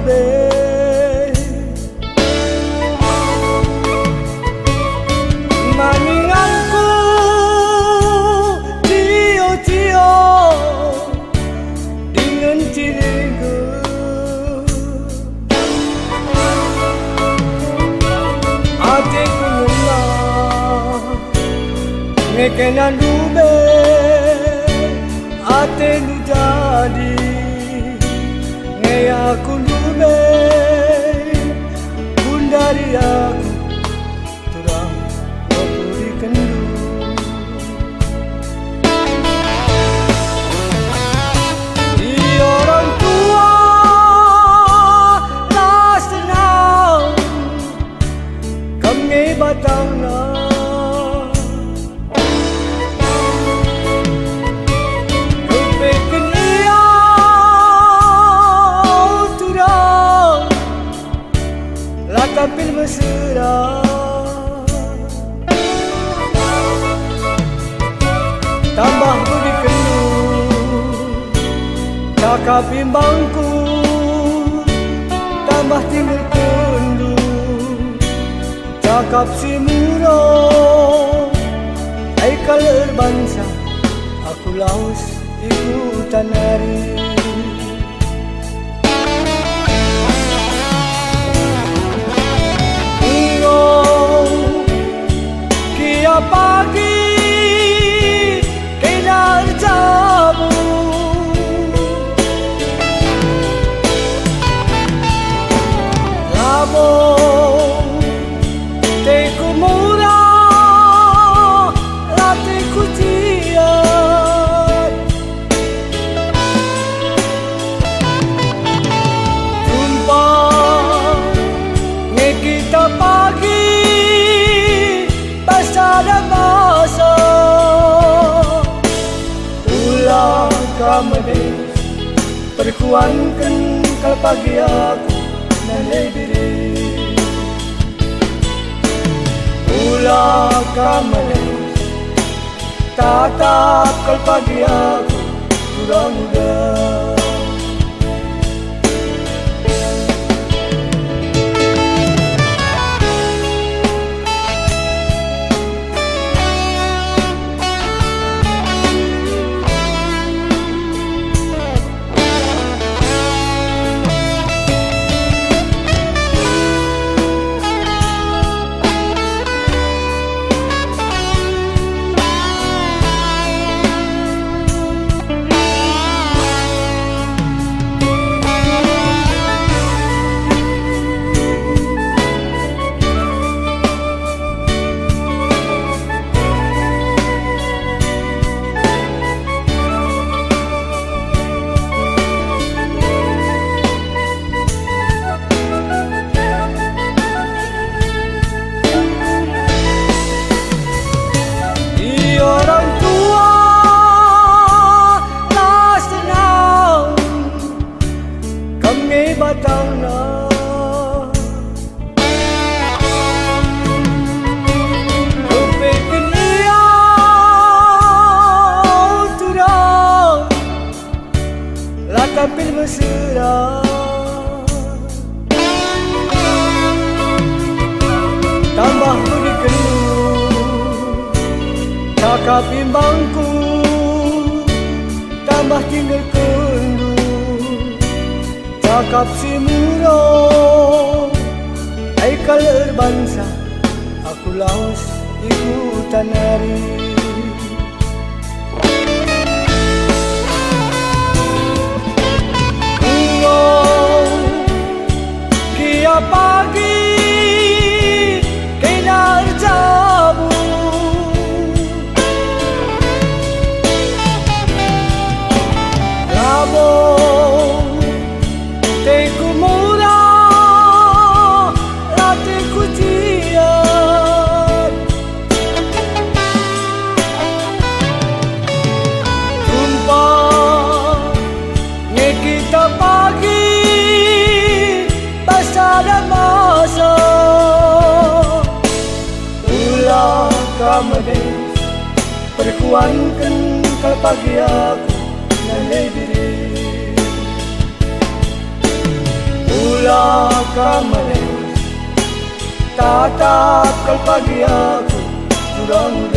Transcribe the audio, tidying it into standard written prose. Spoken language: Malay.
lube maninganku tio-tio dengan diriku hatiku lemah ngekena lube ate nu jadi aku lube bundari aku turang ngopuri kendu di orang tua lah senang kami batang kapil mesra tambah budi kendu cakap bimbangku tambah tinggal kendu cakap si muro ai kaler bangsa aku laus ikutan hari pagi kena jamu labo teku murah latiku tiad jumpa kita pagi ada masa ulang kamades perkuankan kalau pagi aku nalai diri ulang kamades tatap kalau pagi aku kurang mudah batang na Rupekin iya turang Lakapil mesra tambah budi kendu cakap bimbangku tambah tinggal kendu cakap si muro ai kaler bangsa aku laus ikutan hari kia pagi kena jamu labo teku murah latiku tiad jumpa kita pagi ada masa ulah kamades perkuankan kalau pagi aku nalai diri mula kamalas tatakal pagi aku turang